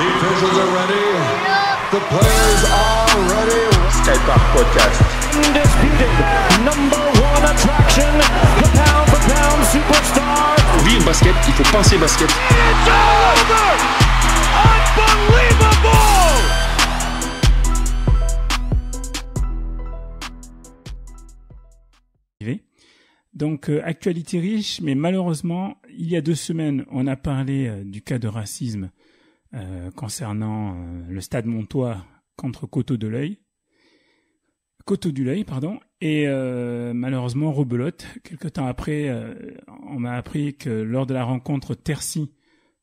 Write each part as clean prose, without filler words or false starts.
officials are ready. The players are ready. Skypark Podcast. Undisputed number one attraction, the pound for pound superstar. Oui, basket, il faut penser basket. It's over! Unbelievable! Donc, actualité riche, mais malheureusement, il y a 2 semaines, on a parlé du cas de racisme concernant le Stade Montois contre Coteau du L'Œil, pardon. Et malheureusement, rebelote. Quelque temps après, on m'a appris que lors de la rencontre Tercy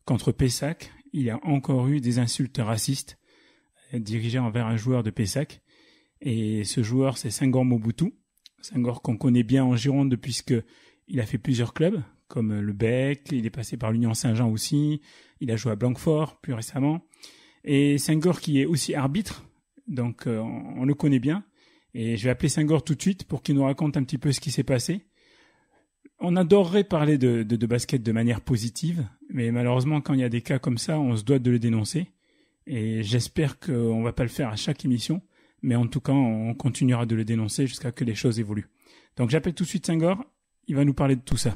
contre Pessac, il y a encore eu des insultes racistes dirigées envers un joueur de Pessac. Et ce joueur, c'est Senghor Mobutu. Senghor qu'on connaît bien en Gironde puisque il a fait plusieurs clubs comme le Bec, il est passé par l'Union Saint-Jean aussi, il a joué à Blanquefort plus récemment. Et Senghor qui est aussi arbitre, donc on le connaît bien. Et je vais appeler Senghor tout de suite pour qu'il nous raconte un petit peu ce qui s'est passé. On adorerait parler de basket de manière positive, mais malheureusement quand il y a des cas comme ça, on se doit de le dénoncer. Et j'espère qu'on va pas le faire à chaque émission. Mais en tout cas, on continuera de le dénoncer jusqu'à que les choses évoluent. Donc j'appelle tout de suite Senghor, il va nous parler de tout ça.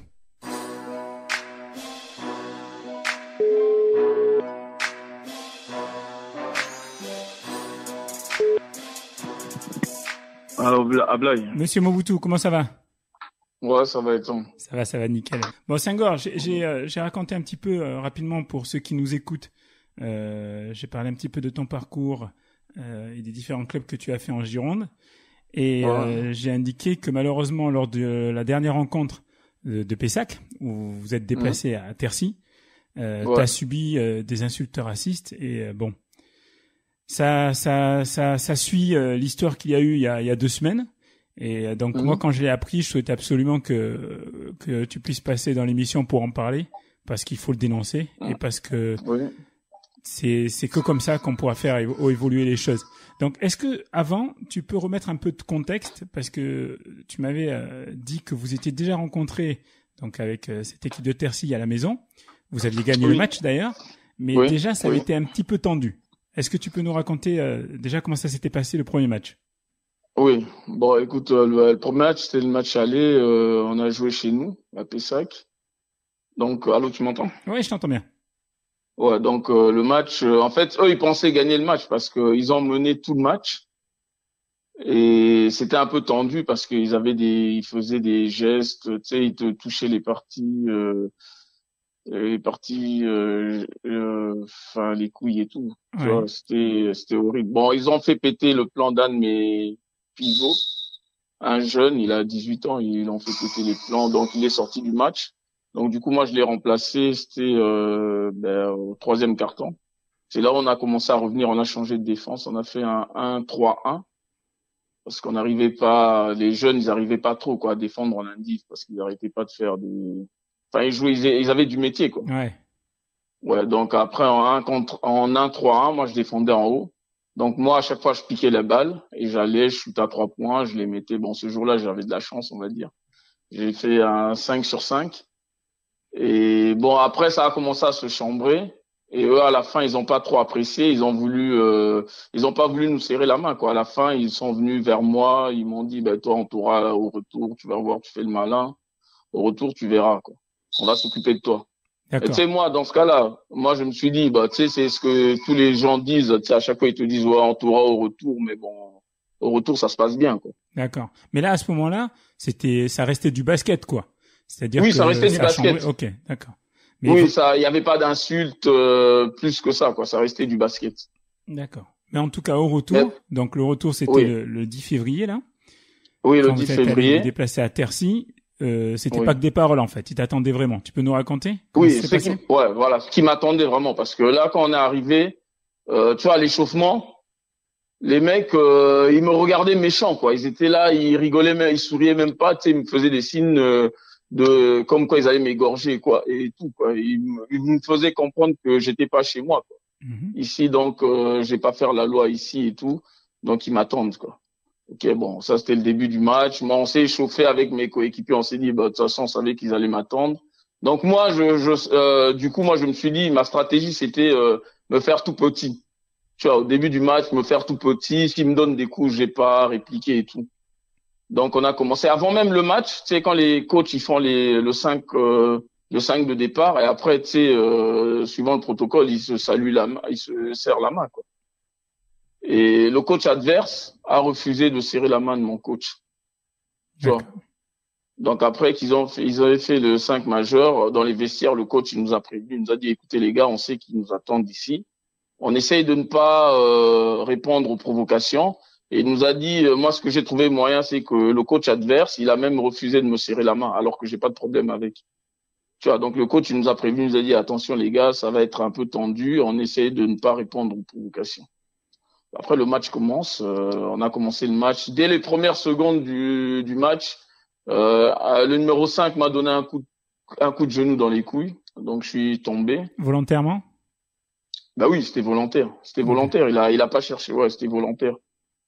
Alors, Ablaye. Monsieur Mobutu, comment ça va? Ouais, ça va être bon. Ça va nickel. Bon Senghor, j'ai raconté un petit peu rapidement pour ceux qui nous écoutent. J'ai parlé un petit peu de ton parcours et des différents clubs que tu as fait en Gironde. Et j'ai indiqué que malheureusement, lors de la dernière rencontre de Pessac, où vous êtes déplacé à Tercy, tu as subi des insultes racistes. Et bon, ça suit l'histoire qu'il y a eu il y a 2 semaines. Et donc moi, quand je l'ai appris, je souhaitais absolument que tu puisses passer dans l'émission pour en parler, parce qu'il faut le dénoncer et parce que c'est que comme ça qu'on pourra faire évoluer les choses. Donc, est-ce que avant, tu peux remettre un peu de contexte, parce que tu m'avais dit que vous étiez déjà rencontrés donc avec cette équipe de Tercy à la maison. Vous aviez gagné le match d'ailleurs, mais déjà ça avait été un petit peu tendu. Est-ce que tu peux nous raconter déjà comment ça s'était passé le premier match? Oui, bon, écoute, le premier match, c'était le match aller. On a joué chez nous, à Pessac. Donc, allô, tu m'entends? Oui, je t'entends bien. Ouais, donc le match, en fait, eux, ils pensaient gagner le match parce que ils ont mené tout le match et c'était un peu tendu parce qu'ils faisaient des gestes, tu sais, ils te touchaient les parties, enfin les couilles et tout. Tu vois, c'était horrible. Bon, ils ont fait péter le plan d'un de mes pivots, un jeune, il a 18 ans, ils ont fait péter les plans, donc il est sorti du match. Donc du coup moi je l'ai remplacé, c'était au 3e quart-temps. C'est là où on a commencé à revenir, on a changé de défense, on a fait un 1-3-1 parce qu'on n'arrivait pas, les jeunes ils arrivaient pas trop à défendre en indice parce qu'ils n'arrêtaient pas de faire enfin ils avaient du métier quoi. Ouais, donc après en 1-3-1, moi je défendais en haut. Donc moi à chaque fois je piquais la balle et je shootais à 3 points, je les mettais. Bon ce jour-là j'avais de la chance on va dire. J'ai fait un 5/5. Et bon, après, ça a commencé à se chambrer. Et eux, à la fin, ils ont pas trop apprécié. Ils ont pas voulu nous serrer la main, quoi. À la fin, ils sont venus vers moi. Ils m'ont dit, toi, on t'aura au retour. Tu vas voir, tu fais le malin. Au retour, tu verras, quoi. On va s'occuper de toi. Et tu sais, moi, dans ce cas-là, moi, je me suis dit, tu sais, c'est ce que tous les gens disent. Tu sais, à chaque fois, ils te disent, ouais, on t'aura au retour. Mais bon, au retour, ça se passe bien, quoi. D'accord. Mais là, à ce moment-là, ça restait du basket, quoi. C'est-à-dire ça restait du basket. Ok, d'accord. Mais il y avait pas d'insulte plus que ça, quoi. Ça restait du basket. D'accord. Mais en tout cas, au retour, donc le retour, c'était le 10 février, là. Oui, le 10 février. Déplacé à Tercy, c'était pas que des paroles, en fait. Ils t'attendaient vraiment. Tu peux nous raconter? Voilà, ce qui m'attendait vraiment. Parce que là, quand on est arrivé, tu vois, à l'échauffement, les mecs, ils me regardaient méchants, quoi. Ils étaient là, ils rigolaient, mais ils souriaient même pas, tu sais, ils me faisaient des signes, comme quoi ils allaient m'égorger quoi et tout quoi. Ils me faisaient comprendre que j'étais pas chez moi quoi. Ici donc je vais pas faire la loi ici et tout. Donc ils m'attendent quoi. OK, bon, ça c'était le début du match. Moi on s'est échauffé avec mes coéquipiers, on s'est dit de toute façon on savait qu'ils allaient m'attendre. Donc moi du coup moi je me suis dit ma stratégie c'était me faire tout petit. Tu vois, au début du match, me faire tout petit. S'il me donne des coups, j'ai pas répliqué et tout. Donc, on a commencé avant même le match. Tu sais, quand les coachs, ils font le 5 de départ, et après, tu sais, suivant le protocole, ils se saluent la main, ils se serrent la main, quoi. Et le coach adverse a refusé de serrer la main de mon coach. Tu vois. Donc après ils avaient fait le 5 majeur, dans les vestiaires, le coach, il nous a prévenu, il nous a dit, écoutez les gars, on sait qu'ils nous attendent ici. On essaye de ne pas répondre aux provocations. Et il nous a dit, moi, ce que j'ai trouvé moyen, c'est que le coach adverse, il a même refusé de me serrer la main, alors que j'ai pas de problème avec. Tu vois, donc le coach, il nous a prévenu, il nous a dit, attention les gars, ça va être un peu tendu, on essaye de ne pas répondre aux provocations. Après, le match commence, on a commencé le match. Dès les premières secondes du match, le numéro 5 m'a donné un coup de genou dans les couilles, donc je suis tombé. Volontairement? Bah oui, c'était volontaire. C'était volontaire. Il a pas cherché. Ouais, c'était volontaire.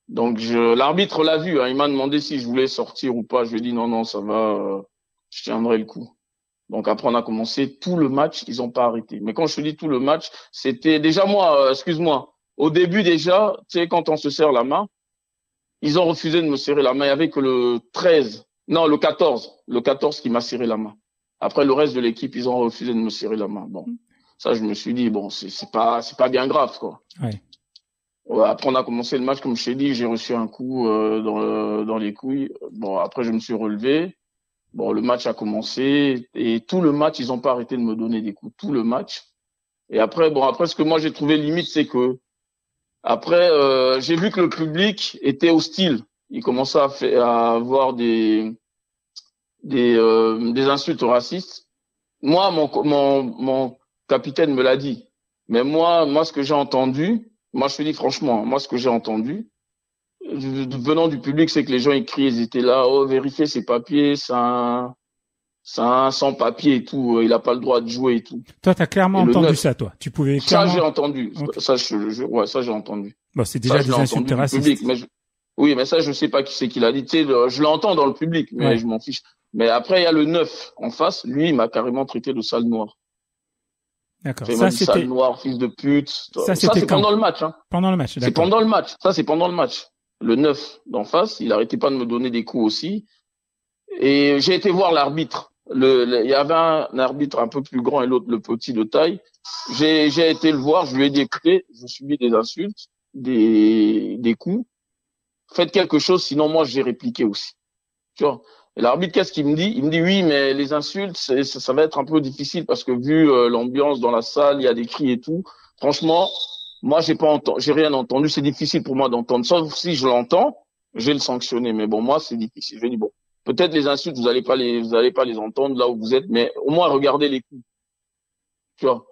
Donc l'arbitre l'a vu. Hein, il m'a demandé si je voulais sortir ou pas. Je lui ai dit non, ça va. Je tiendrai le coup. Donc après on a commencé tout le match. Ils ont pas arrêté. Mais quand je te dis tout le match, c'était déjà moi. Excuse-moi. Au début déjà, tu sais, quand on se serre la main, ils ont refusé de me serrer la main. Il y avait que le 14 qui m'a serré la main. Après le reste de l'équipe, ils ont refusé de me serrer la main. Bon. Ça, je me suis dit, bon, c'est pas bien grave, quoi. Ouais. Ouais, après, on a commencé le match, comme je t'ai dit, j'ai reçu un coup dans les couilles. Bon, après, je me suis relevé. Bon, le match a commencé et tout le match, ils ont pas arrêté de me donner des coups, tout le match. Et après, ce que moi j'ai trouvé limite, c'est que après, j'ai vu que le public était hostile. Il commençait à avoir des insultes racistes. Moi, mon capitaine me l'a dit. Mais moi, ce que j'ai entendu, moi, je te dis franchement, moi, ce que j'ai entendu, venant du public, c'est que les gens, ils crient, ils étaient là, oh, vérifiez ses papiers, c'est un sans-papier et tout, il a pas le droit de jouer et tout. Toi, t'as clairement entendu ça, toi. Tu pouvais clairement... Ça, j'ai entendu. Okay. Ça, ça, j'ai entendu. Bon, c'est déjà des insultes racistes. Oui, mais ça, je sais pas qui c'est qui l'a dit. Tu sais, je l'entends dans le public, mais je m'en fiche. Mais après, il y a le 9 en face. Lui, il m'a carrément traité de sale noir. D'accord. Ça, c'était sale noir, fils de pute. Ça c'est pendant le match, hein. Pendant le match, d'accord. C'est pendant le match. Ça, c'est pendant le match. Le 9 d'en face, il arrêtait pas de me donner des coups aussi. Et j'ai été voir l'arbitre. Il y avait un arbitre un peu plus grand et l'autre le petit de taille. J'ai été le voir, je lui ai dit, écoutez, je subis des insultes, des coups. Faites quelque chose, sinon moi, j'ai répliqué aussi. Tu vois. Et l'arbitre, qu'est-ce qu'il me dit? Il me dit, oui, mais les insultes, ça va être un peu difficile parce que vu l'ambiance dans la salle, il y a des cris et tout. Franchement, moi, j'ai rien entendu. C'est difficile pour moi d'entendre. Sauf si je l'entends, je vais le sanctionner. Mais bon, moi, c'est difficile. Je dis, bon, peut-être les insultes, vous allez pas les entendre là où vous êtes, mais au moins, regardez les coups. Tu vois.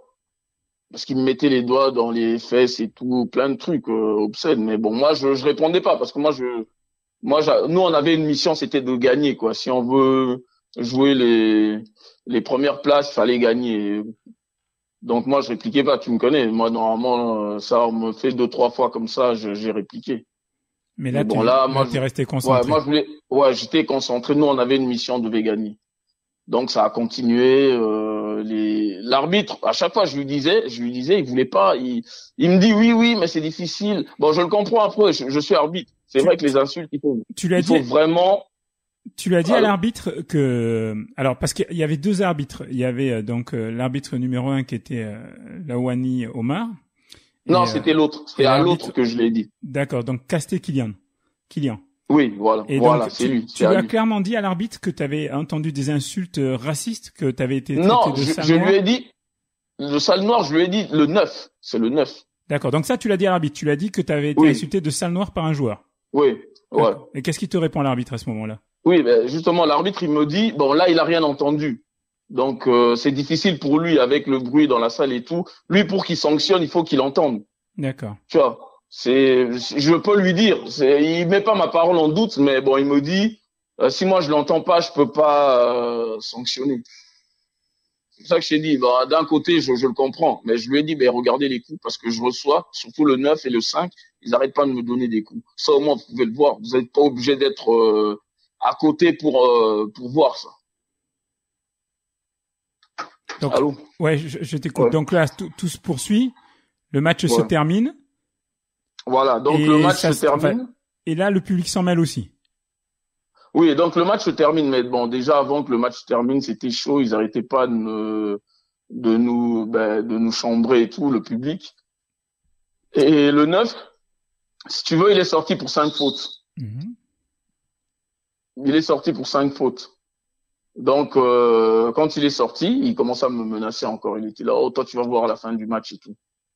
Parce qu'il me mettait les doigts dans les fesses et tout, plein de trucs obscènes. Mais bon, moi, je répondais pas parce que nous, on avait une mission, c'était de gagner, quoi. Si on veut jouer les premières places, il fallait gagner. Donc, moi, je répliquais pas. Tu me connais. Moi, normalement, ça, on me fait 2-3 fois comme ça, j'ai répliqué. Mais là, moi, t'es resté concentré. Ouais, j'étais concentré. Nous, on avait une mission, on devait gagner. Donc, ça a continué. L'arbitre, à chaque fois, je lui disais, il voulait pas. Il me dit oui, mais c'est difficile. Bon, je le comprends après. Je suis arbitre. C'est vrai que les insultes, il faut vraiment. Tu lui as dit à l'arbitre que, alors, parce qu'il y avait deux arbitres. Il y avait donc l'arbitre numéro 1 qui était Lawani Omar. Non, c'était l'autre. C'était à l'autre que je l'ai dit. D'accord. Donc Kasté Kylian. Oui, voilà. Et voilà, donc, c'est lui. Tu lui as clairement dit à l'arbitre que tu avais entendu des insultes racistes, que tu avais été traité de sale noir. Non, je lui ai dit, le sale noir, je lui ai dit le 9. C'est le 9. D'accord. Donc ça, tu l'as dit à l'arbitre. Tu l'as dit que tu avais été insulté de sale noir par un joueur. Oui, ouais. Et qu'est-ce qui te répond l'arbitre à ce moment-là? Oui, ben, justement, l'arbitre, il me dit, bon, là, il a rien entendu. Donc, c'est difficile pour lui avec le bruit dans la salle et tout. Lui, pour qu'il sanctionne, il faut qu'il entende. D'accord. Tu vois. Je peux lui dire, il met pas ma parole en doute, mais bon, il me dit, si moi je l'entends pas, je peux pas sanctionner. C'est pour ça que je t'ai dit, bah, d'un côté, je le comprends, mais je lui ai dit, ben, regardez les coups, parce que je reçois, surtout le 9 et le 5, ils arrêtent pas de me donner des coups. Ça, au moins, vous pouvez le voir. Vous n'êtes pas obligé d'être à côté pour voir ça. Donc, allô? Ouais, je t'écoute. Ouais. Donc là, tout se poursuit. Le match se termine. Voilà, donc le match se termine. Et là, le public s'en mêle aussi. Oui, donc le match se termine, mais bon, déjà avant que le match se termine, c'était chaud, ils arrêtaient pas de nous chambrer et tout, le public. Et le 9, si tu veux, il est sorti pour 5 fautes. Il est sorti pour 5 fautes. Donc, quand il est sorti, il commence à me menacer encore. Il était là, oh, toi, tu vas voir à la fin du match et tout.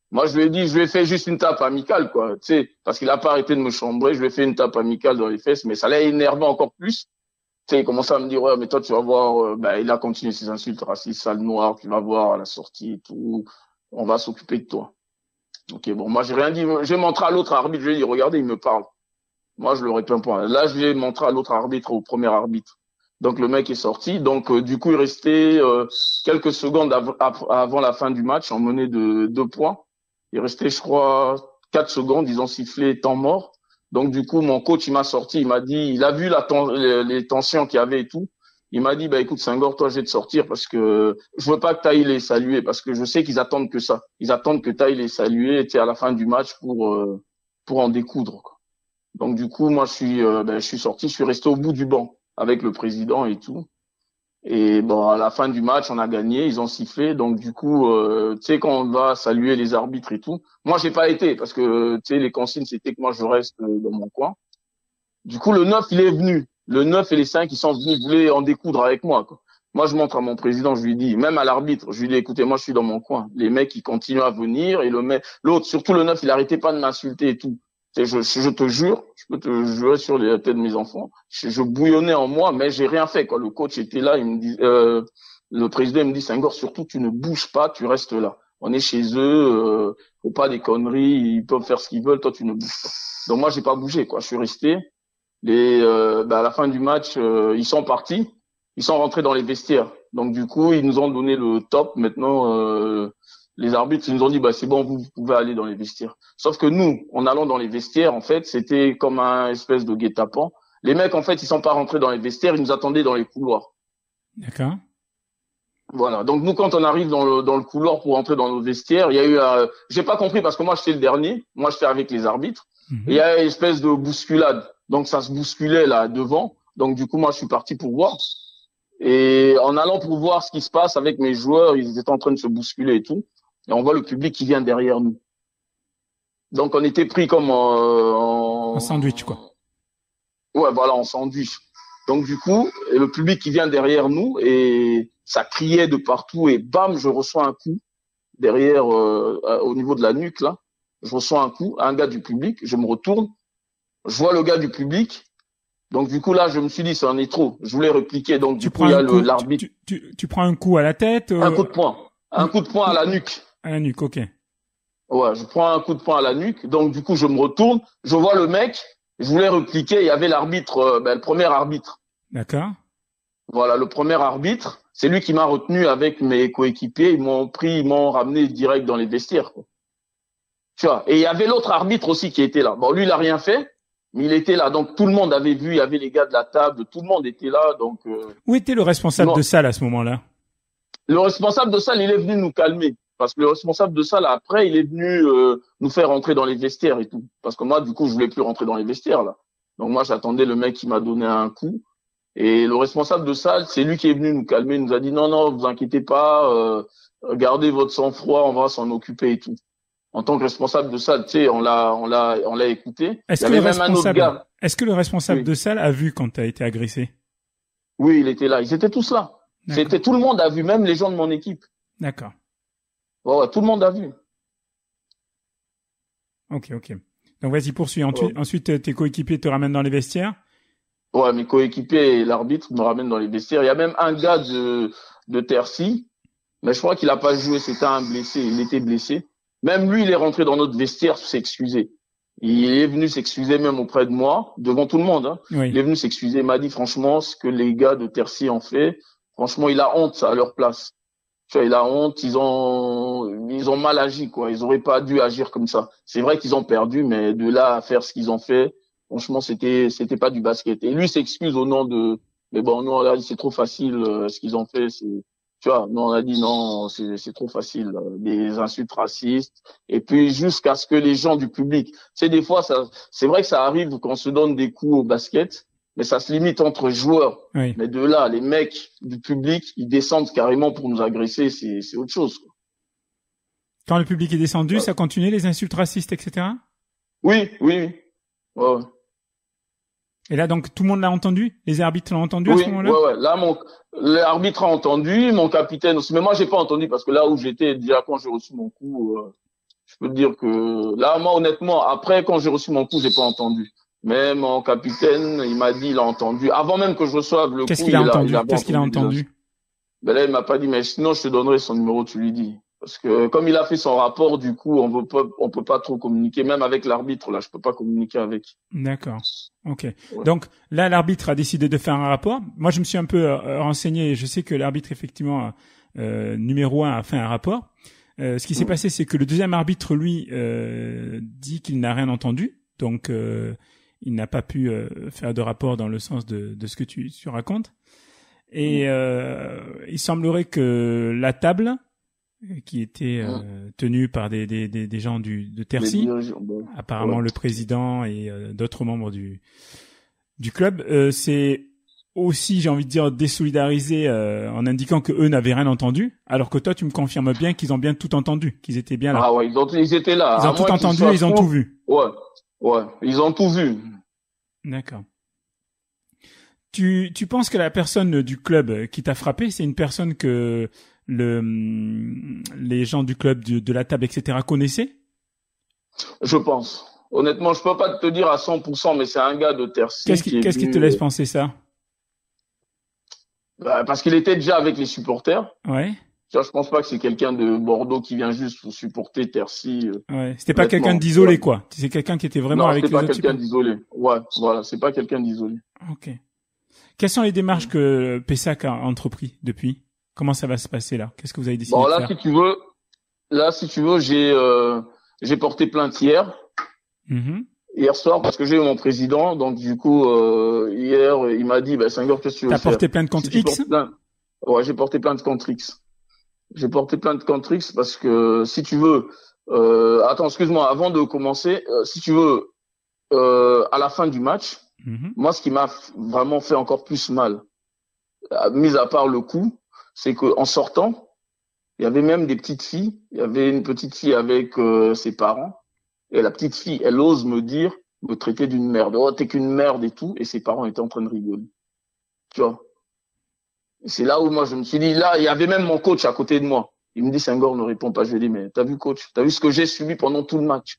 Moi, je lui ai dit, je lui ai fait juste une tape amicale, quoi, tu sais, parce qu'il a pas arrêté de me chambrer. Je lui ai fait une tape amicale dans les fesses, mais ça l'a énervé encore plus. Tu sais, il commençait à me dire, ouais, mais toi, tu vas voir, il a continué ses insultes racistes, sale noir, tu vas voir à la sortie et tout. On va s'occuper de toi. Ok, bon, moi, j'ai rien dit. J'ai montré à l'autre arbitre, je lui ai dit, regardez, il me parle. Moi, je le réponds pas. Là, je l'ai montré à l'autre arbitre, au premier arbitre. Donc, le mec est sorti. Donc, du coup, il restait quelques secondes avant la fin du match, on menait de 2 points. Il restait, je crois, 4 secondes. Ils ont sifflé temps mort. Donc, du coup, mon coach, il m'a sorti. Il m'a dit, il a vu les tensions qu'il y avait et tout. Il m'a dit, écoute, Senghor, toi, je vais te sortir parce que je veux pas que tu ailles les saluer parce que je sais qu'ils attendent que ça. Ils attendent que tu ailles les saluer, tu sais, à la fin du match pour en découdre, quoi. Donc, du coup, moi, je suis sorti. Je suis resté au bout du banc avec le président et tout. Et bon, à la fin du match, on a gagné, ils ont sifflé. Donc du coup, tu sais, quand on va saluer les arbitres et tout, moi j'ai pas été parce que tu sais, les consignes c'était que moi je reste dans mon coin. Du coup, le 9 il est venu. Le 9 et les 5 ils sont venus, ils voulaient en découdre avec moi, quoi. Moi je montre à mon président, je lui dis, même à l'arbitre, je lui dis, écoutez, moi je suis dans mon coin. Les mecs ils continuent à venir et l'autre, surtout le 9, il arrêtait pas de m'insulter et tout. Je te jure, je peux te jurer sur les têtes de mes enfants, je bouillonnais en moi, mais j'ai rien fait, quoi. Le coach était là, il me dit, le président il me dit, Senghor, surtout tu ne bouges pas, tu restes là. On est chez eux, faut pas des conneries, ils peuvent faire ce qu'ils veulent, toi tu ne bouges pas. Donc moi j'ai pas bougé, quoi. Je suis resté. À la fin du match, ils sont partis, ils sont rentrés dans les vestiaires. Donc du coup ils nous ont donné le top. Maintenant les arbitres, ils nous ont dit, c'est bon, vous pouvez aller dans les vestiaires. Sauf que nous, en allant dans les vestiaires, en fait, c'était comme un espèce de guet-apens. Les mecs, en fait, ils sont pas rentrés dans les vestiaires, ils nous attendaient dans les couloirs. D'accord. Voilà. Donc, nous, quand on arrive dans le couloir pour rentrer dans nos vestiaires, il y a eu j'ai pas compris parce que moi, j'étais le dernier. Moi, j'étais avec les arbitres. Et il y a une espèce de bousculade. Donc, ça se bousculait, là, devant. Donc, du coup, moi, je suis parti pour voir. Et en allant pour voir ce qui se passe avec mes joueurs, ils étaient en train de se bousculer et tout. Et on voit le public qui vient derrière nous. Donc, on était pris comme en sandwich, quoi. Ouais, voilà, en sandwich. Donc, du coup, et le public qui vient derrière nous et ça criait de partout et bam, je reçois un coup derrière, au niveau de la nuque, là. Je reçois un coup, un gars du public, je me retourne, je vois le gars du public. Donc, du coup, là, je me suis dit, ça en est trop. Je voulais répliquer. Donc, du coup, il y a l'arbitre. Tu prends un coup à la tête? Un coup de poing. Un coup de poing à la nuque. À la nuque, ok. Ouais, je prends un coup de poing à la nuque. Donc, du coup, je me retourne. Je vois le mec. Je voulais répliquer. Il y avait l'arbitre, le premier arbitre. D'accord. Voilà, le premier arbitre. C'est lui qui m'a retenu avec mes coéquipiers. Ils m'ont ramené direct dans les vestiaires, quoi. Tu vois. Et il y avait l'autre arbitre aussi qui était là. Bon, lui, il a rien fait. Mais il était là. Donc, tout le monde avait vu. Il y avait les gars de la table. Tout le monde était là. Donc, où était le responsable de salle à ce moment-là? Le responsable de salle, il est venu nous calmer. Parce que le responsable de salle, après, il est venu nous faire rentrer dans les vestiaires et tout. Parce que moi, du coup, je voulais plus rentrer dans les vestiaires, là. Donc moi, j'attendais le mec qui m'a donné un coup. Et le responsable de salle, c'est lui qui est venu nous calmer. Il nous a dit, non, vous inquiétez pas, gardez votre sang-froid, on va s'en occuper et tout. En tant que responsable de salle, tu sais, on l'a écouté. Est-ce que le responsable de salle a vu quand tu as été agressé? Oui, il était là. Ils étaient tous là. Tout le monde a vu, même les gens de mon équipe. D'accord. Ouais, tout le monde a vu. Ok. Donc vas-y, poursuis. Ensuite, tes coéquipiers te ramènent dans les vestiaires? Ouais, mes coéquipiers et l'arbitre me ramènent dans les vestiaires. Il y a même un gars de Tercy, mais je crois qu'il a pas joué, c'était un blessé, il était blessé. Même lui, il est rentré dans notre vestiaire pour s'excuser. Il est venu s'excuser même auprès de moi, devant tout le monde, hein. Oui. Il est venu s'excuser, il m'a dit franchement, ce que les gars de Tercy ont fait, franchement, il a honte à leur place. Tu vois, il a honte, ils ont mal agi, quoi. Ils auraient pas dû agir comme ça. C'est vrai qu'ils ont perdu, mais de là à faire ce qu'ils ont fait, franchement, c'était pas du basket. Et lui s'excuse au nom de, mais bon, non, là, c'est trop facile, ce qu'ils ont fait, tu Tu vois, nous, on a dit non, c'est trop facile, des insultes racistes. Et puis, jusqu'à ce que les gens du public, tu sais, des fois, c'est vrai que ça arrive qu'on se donne des coups au basket, mais ça se limite entre joueurs. Oui. Mais de là, les mecs du public, ils descendent carrément pour nous agresser, c'est autre chose, quoi. Quand le public est descendu, ça continuait les insultes racistes, etc. Oui. Ouais. Et là, donc, tout le monde l'a entendu? Les arbitres l'ont entendu à ce moment-là? Ouais. Là, l'arbitre a entendu, mon capitaine aussi. Mais moi, j'ai pas entendu parce que là où j'étais, déjà quand j'ai reçu mon coup, je peux te dire que là, moi, honnêtement, après, quand j'ai reçu mon coup, j'ai pas entendu. Mais mon capitaine, il m'a dit, il a entendu. Avant même que je reçoive le coup, Qu'est-ce qu'il a entendu? Qu'est-ce qu'il a entendu? Ben là, il m'a pas dit, mais sinon, je te donnerai son numéro, tu lui dis. Parce que comme il a fait son rapport, du coup, on peut pas trop communiquer. Même avec l'arbitre, là, je peux pas communiquer avec. D'accord. Ok. Ouais. Donc là, l'arbitre a décidé de faire un rapport. Moi, je me suis un peu renseigné. Je sais que l'arbitre, effectivement, numéro 1 a fait un rapport. Ce qui s'est passé, c'est que le deuxième arbitre, lui, dit qu'il n'a rien entendu. Donc, il n'a pas pu faire de rapport dans le sens de ce que tu racontes. Et il semblerait que la table qui était tenue par des gens de Tercy, apparemment le président et d'autres membres du club, c'est aussi, j'ai envie de dire, désolidarisé en indiquant que eux n'avaient rien entendu, alors que toi tu me confirmes bien qu'ils ont bien tout entendu, qu'ils étaient bien là. Ah ouais, ils étaient là. Ils ont tout entendu, ils ont tout vu. Ouais, ils ont tout vu. D'accord. Tu penses que la personne du club qui t'a frappé, c'est une personne que les gens du club, de la table, etc. connaissaient? Je pense. Honnêtement, je peux pas te dire à 100%, mais c'est un gars de Tercy. Qu'est-ce qui te laisse penser ça? Parce qu'il était déjà avec les supporters. Ouais. Je pense pas que c'est quelqu'un de Bordeaux qui vient juste pour supporter Tercy. Ouais. C'était pas quelqu'un d'isolé, quoi. C'est quelqu'un qui était vraiment avec les autres. Non, c'était pas quelqu'un d'isolé. Ouais, voilà, c'est pas quelqu'un d'isolé. Ok. Quelles sont les démarches que Pessac a entrepris depuis? Comment ça va se passer là? Qu'est-ce que vous avez décidé de faire? Si tu veux, j'ai porté plainte hier. Hier soir, parce que j'ai eu mon président, donc du coup, hier, il m'a dit, Senghor, qu'est-ce que tu veux faire? T'as porté plainte contre X? Ouais, j'ai porté plainte contre X. J'ai porté plainte contre X parce que, si tu veux, attends, excuse-moi, avant de commencer, si tu veux, à la fin du match, moi, ce qui m'a vraiment fait encore plus mal, mis à part le coup, c'est que en sortant, il y avait même des petites filles. Il y avait une petite fille avec ses parents. Et la petite fille, elle ose me traiter d'une merde. Oh, t'es qu'une merde et tout. Et ses parents étaient en train de rigoler. Tu vois. Et c'est là où moi, je me suis dit, là, il y avait même mon coach à côté de moi. Il me dit, Senghor ne répond pas. Je lui ai dit, mais t'as vu, coach? T'as vu ce que j'ai subi pendant tout le match?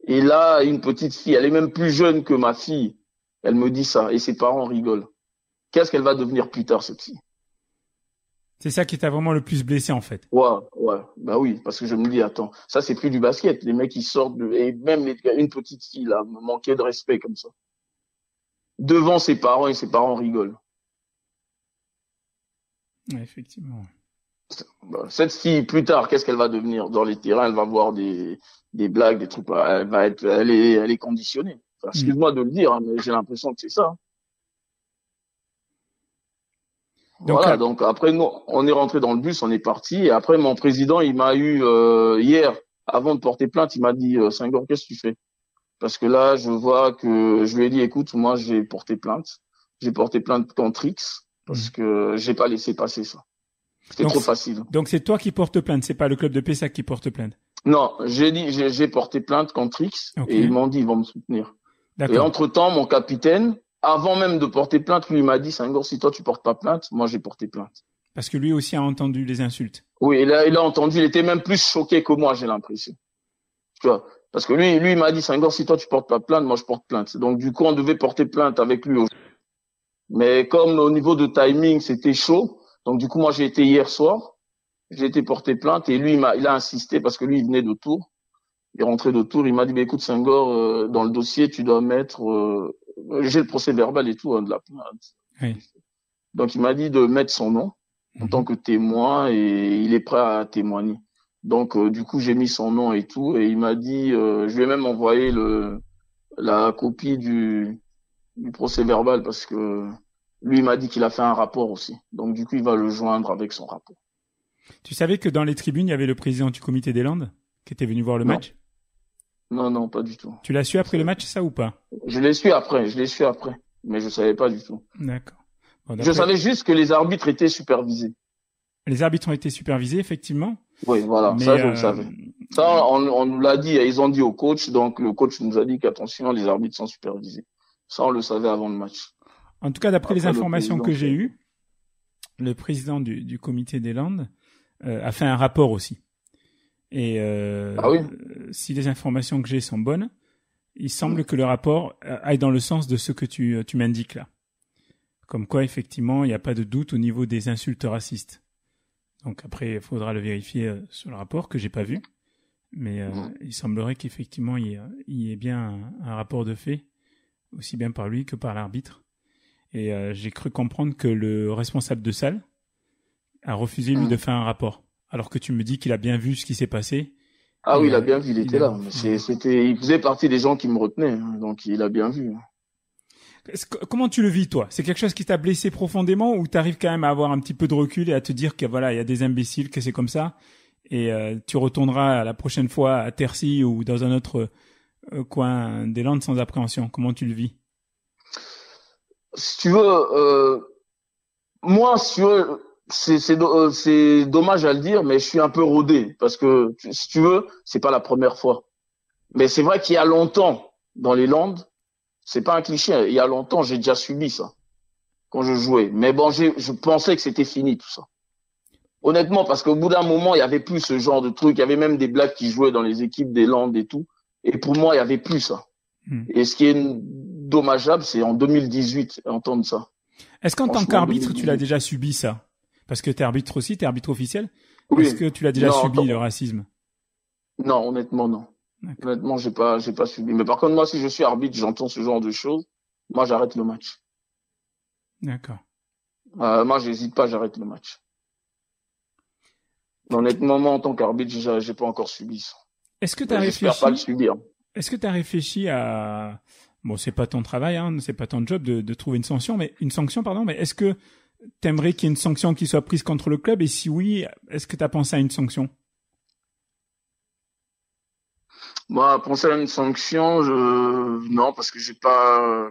Et là, une petite fille, elle est même plus jeune que ma fille. Elle me dit ça. Et ses parents rigolent. Qu'est-ce qu'elle va devenir plus tard, cette fille? C'est ça qui t'a vraiment le plus blessé, en fait. Ouais. Bah oui, parce que je me dis, attends, ça, c'est plus du basket. Les mecs, ils sortent et même une petite fille, là, me manquait de respect comme ça. Devant ses parents, et ses parents rigolent. Ouais, effectivement. Cette fille, plus tard, qu'est-ce qu'elle va devenir? Dans les terrains, elle va voir des blagues, des trucs, elle est conditionnée. Enfin, excuse-moi de le dire, hein, mais j'ai l'impression que c'est ça. Donc après nous, on est rentré dans le bus, on est parti, et après mon président, il m'a eu hier, avant de porter plainte, il m'a dit Senghor, qu'est-ce que tu fais? Parce que là, je vois que je lui ai dit, écoute, moi j'ai porté plainte contre X parce que j'ai pas laissé passer ça. C'était trop facile. Donc c'est toi qui portes plainte, c'est pas le club de Pessac qui porte plainte. Non, j'ai porté plainte contre X et ils m'ont dit ils vont me soutenir. Et entre-temps, mon capitaine, avant même de porter plainte, lui m'a dit, Senghor, si toi tu portes pas plainte, moi j'ai porté plainte. Parce que lui aussi a entendu les insultes. Oui, il a entendu, il était même plus choqué que moi, j'ai l'impression. Tu vois, parce que lui il m'a dit, Senghor, si toi tu portes pas plainte, moi je porte plainte. Donc du coup, on devait porter plainte avec lui. Mais comme au niveau de timing, c'était chaud, donc du coup, moi j'ai été hier soir, j'ai été porter plainte et lui il a insisté parce que lui il venait de Tours. Il est rentré de Tours, il m'a dit, écoute Senghor, dans le dossier, tu dois mettre, j'ai le procès verbal et tout de la plainte. Oui. Donc il m'a dit de mettre son nom en tant que témoin et il est prêt à témoigner. Donc du coup j'ai mis son nom et tout et il m'a dit, je lui ai même envoyé la copie du procès verbal parce que lui il m'a dit qu'il a fait un rapport aussi. Donc du coup il va le joindre avec son rapport. Tu savais que dans les tribunes, il y avait le président du comité des Landes qui était venu voir le match? Non, pas du tout. Tu l'as su après le match, ça, ou pas? Je l'ai su après, mais je savais pas du tout. D'accord. Bon, je savais juste que les arbitres étaient supervisés. Les arbitres ont été supervisés, effectivement. Oui, voilà, mais ça je le savais. Ça, on nous l'a dit, ils ont dit au coach, donc le coach nous a dit qu'attention, les arbitres sont supervisés. Ça, on le savait avant le match. En tout cas, d'après les informations que j'ai eues, le président du comité des Landes a fait un rapport aussi. Et si les informations que j'ai sont bonnes, il semble que le rapport aille dans le sens de ce que tu m'indiques là. Comme quoi, effectivement, il n'y a pas de doute au niveau des insultes racistes. Donc après, il faudra le vérifier sur le rapport que j'ai pas vu. Mais il semblerait qu'effectivement, il y ait bien un rapport de fait, aussi bien par lui que par l'arbitre. Et j'ai cru comprendre que le responsable de salle a refusé, lui, de faire un rapport. Alors que tu me dis qu'il a bien vu ce qui s'est passé. Ah oui, il a bien vu, il était là. Il faisait partie des gens qui me retenaient, hein, donc il a bien vu. Comment tu le vis, toi? C'est quelque chose qui t'a blessé profondément ou t'arrives quand même à avoir un petit peu de recul et à te dire que voilà, il y a des imbéciles, que c'est comme ça et tu retourneras la prochaine fois à Tercy ou dans un autre coin des Landes sans appréhension? Comment tu le vis? Si tu veux, moi, si tu veux, c'est dommage à le dire, mais je suis un peu rodé parce que si tu veux, c'est pas la première fois. Mais c'est vrai qu'il y a longtemps dans les Landes, c'est pas un cliché. Il y a longtemps, j'ai déjà subi ça quand je jouais. Mais bon, je pensais que c'était fini tout ça. Honnêtement, parce qu'au bout d'un moment, il y avait plus ce genre de truc. Il y avait même des Blacks qui jouaient dans les équipes des Landes et tout. Et pour moi, il y avait plus ça. Et ce qui est dommageable, c'est en 2018 entendre ça. Est-ce qu'en tant qu'arbitre, tu l'as déjà subi ça? Parce que t'es arbitre aussi, t'es arbitre officiel. Oui. Est-ce que tu l'as déjà subi le racisme? Non, honnêtement, non. D'accord. Honnêtement, j'ai pas subi. Mais par contre, moi, si je suis arbitre, j'entends ce genre de choses, moi, j'arrête le match. D'accord. Moi, j'hésite pas, j'arrête le match. Honnêtement, moi, en tant qu'arbitre, j'ai pas encore subi ça. Est-ce que t'as réfléchi? J'espère pas le subir. Est-ce que t'as réfléchi à, bon, c'est pas ton travail, hein, c'est pas ton job de trouver une sanction, mais est-ce que t'aimerais qu'il y ait une sanction qui soit prise contre le club? Et si oui, est-ce que t'as pensé à une sanction? Moi, penser à une sanction, non, parce que j'ai pas,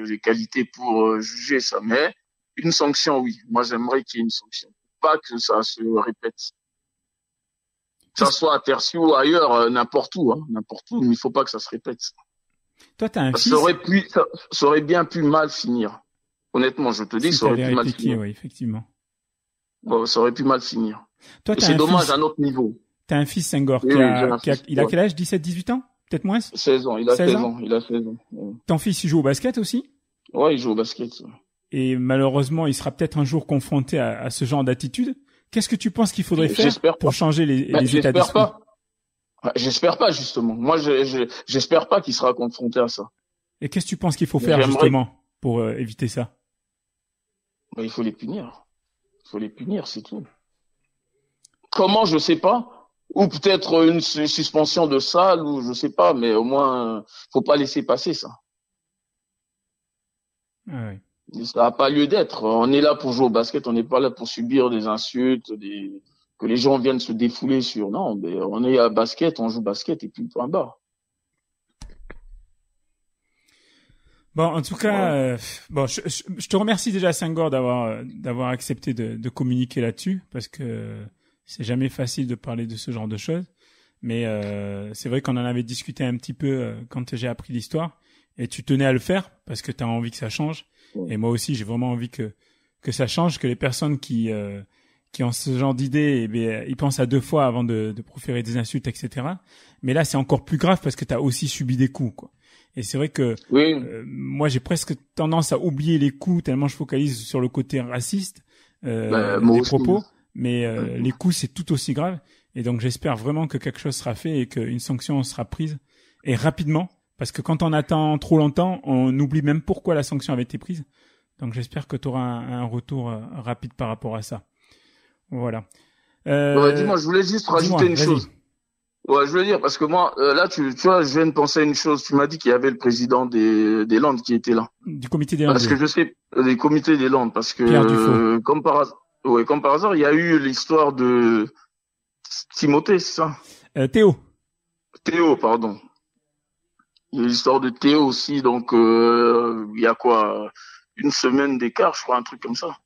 les qualités pour juger ça. Mais une sanction, oui. Moi, j'aimerais qu'il y ait une sanction. Pas que ça se répète. Que ça soit à Tercy ou ailleurs, n'importe où, mais il faut pas que ça se répète. Toi, t'as un fils. Ça aurait bien pu mal finir. Honnêtement, je te dis, ça aurait pu mal finir. Oui, effectivement. Bon, ça aurait pu mal finir. Toi, c'est dommage à notre niveau. T'as un fils, Senghor, il a quel âge? 17, 18 ans? Peut-être moins? 16 ans, il a 16 ans. Il a 16 ans. Ouais. Ton fils, il joue au basket aussi? Ouais, il joue au basket. Et malheureusement, il sera peut-être un jour confronté à ce genre d'attitude. Qu'est-ce que tu penses qu'il faudrait faire pour changer les états d'esprit? J'espère pas, justement. Moi, j'espère pas qu'il sera confronté à ça. Et qu'est-ce que tu penses qu'il faut faire, justement, pour éviter ça? Il faut les punir. Il faut les punir, c'est tout. Comment, je sais pas. Ou peut-être une suspension de salle, ou je sais pas, mais au moins, faut pas laisser passer ça. Ah oui. Ça n'a pas lieu d'être. On est là pour jouer au basket, on n'est pas là pour subir des insultes, que les gens viennent se défouler sur. Non, mais on est à basket, on joue basket et puis point barre. Bon, en tout cas, je te remercie déjà, Senghor, d'avoir accepté de communiquer là-dessus, parce que c'est jamais facile de parler de ce genre de choses. Mais c'est vrai qu'on en avait discuté un petit peu quand j'ai appris l'histoire, et tu tenais à le faire parce que tu as envie que ça change. Et moi aussi, j'ai vraiment envie que ça change, que les personnes qui ont ce genre d'idées, ils pensent à deux fois avant de proférer des insultes, etc. Mais là, c'est encore plus grave parce que tu as aussi subi des coups, quoi. Et c'est vrai que moi, j'ai presque tendance à oublier les coups tellement je focalise sur le côté raciste des propos. Mais les coups, c'est tout aussi grave. Et donc, j'espère vraiment que quelque chose sera fait et qu'une sanction sera prise. Et rapidement, parce que quand on attend trop longtemps, on oublie même pourquoi la sanction avait été prise. Donc, j'espère que tu auras un retour rapide par rapport à ça. Voilà. Dis-moi, je voulais juste rajouter une chose. Ouais, je veux dire, parce que moi, là, tu vois, je viens de penser à une chose. Tu m'as dit qu'il y avait le président des Landes qui était là. Du comité des Landes. Parce que je sais, des comités des Landes, parce que, comme par hasard, Ouais, comme par hasard, il y a eu l'histoire de Timothée, c'est ça? Théo. Théo, pardon. Il y a l'histoire de Théo aussi, donc il y a quoi, une semaine d'écart, je crois, un truc comme ça.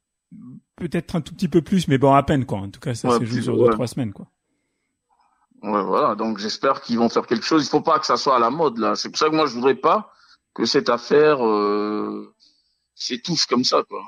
Peut-être un tout petit peu plus, mais bon, à peine, quoi. En tout cas, ça se joue sur 2-3 semaines, quoi. Ouais, voilà. Donc, j'espère qu'ils vont faire quelque chose. Il faut pas que ça soit à la mode, là. C'est pour ça que moi, je voudrais pas que cette affaire s'étouffe comme ça, quoi.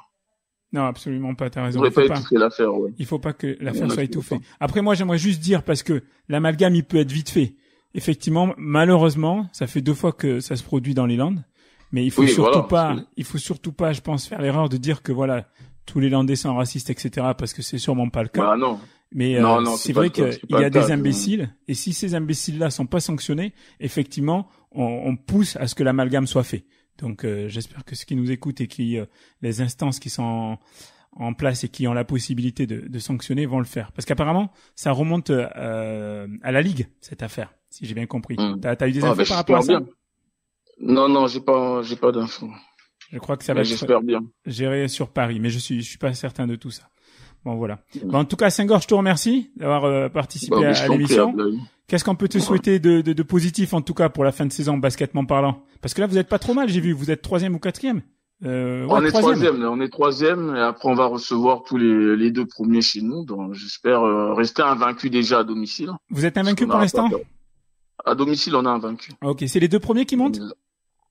Non, absolument pas. T'as raison. Je voudrais pas étouffer l'affaire, ouais. Il faut pas que l'affaire soit étouffée. Après, moi, j'aimerais juste dire, parce que l'amalgame, il peut être vite fait. Effectivement, malheureusement, ça fait 2 fois que ça se produit dans les Landes. Mais il faut surtout pas, je pense, faire l'erreur de dire que voilà, tous les Landais sont racistes, etc., parce que c'est sûrement pas le cas. Bah, non. Mais c'est vrai qu'il y a des imbéciles, et si ces imbéciles-là sont pas sanctionnés, effectivement, on pousse à ce que l'amalgame soit fait. Donc j'espère que ceux qui nous écoutent et qui les instances qui sont en place et qui ont la possibilité de sanctionner vont le faire. Parce qu'apparemment, ça remonte à la Ligue, cette affaire, si j'ai bien compris. T'as eu des infos par rapport à ça? Non, j'ai pas d'infos. Je crois que ça va être géré sur Paris, mais je suis pas certain de tout ça. Bon, voilà. Bon, en tout cas, Senghor, je te remercie d'avoir participé à l'émission. Qu'est-ce qu'on peut te souhaiter de positif, en tout cas, pour la fin de saison, basketement parlant? Parce que là, vous êtes pas trop mal, j'ai vu. Vous êtes 3e ou 4e? On est 3e, et après, on va recevoir tous les 2 premiers chez nous. Donc, j'espère rester invaincu déjà à domicile. Vous êtes invaincu pour l'instant? À domicile, on est invaincu. Ok. C'est les 2 premiers qui montent?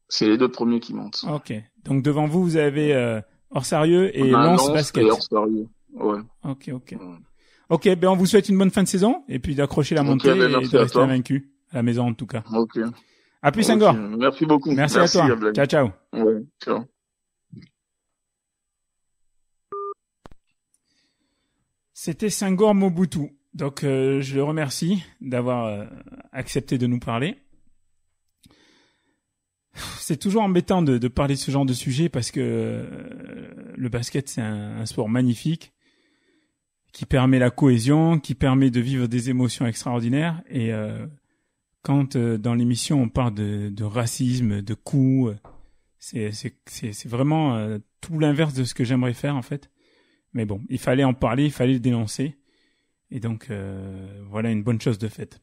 C'est les 2 premiers qui montent. Ok. Donc, devant vous, vous avez Orsarieux et Lens Basket. Et Orsarieux. Ouais. Ok. Ok, ben on vous souhaite une bonne fin de saison et puis d'accrocher la montée et de rester invaincu à la maison en tout cas. Ok. À plus, Senghor. Merci beaucoup. Merci à toi. Ablaï. Ciao. Ouais, ciao. C'était Senghor Mobutu. Donc je le remercie d'avoir accepté de nous parler. C'est toujours embêtant de parler de ce genre de sujet parce que le basket c'est un sport magnifique qui permet la cohésion, qui permet de vivre des émotions extraordinaires et quand dans l'émission on parle de racisme, de coups, c'est vraiment tout l'inverse de ce que j'aimerais faire en fait. Mais bon, il fallait en parler, il fallait le dénoncer et donc voilà une bonne chose de faite.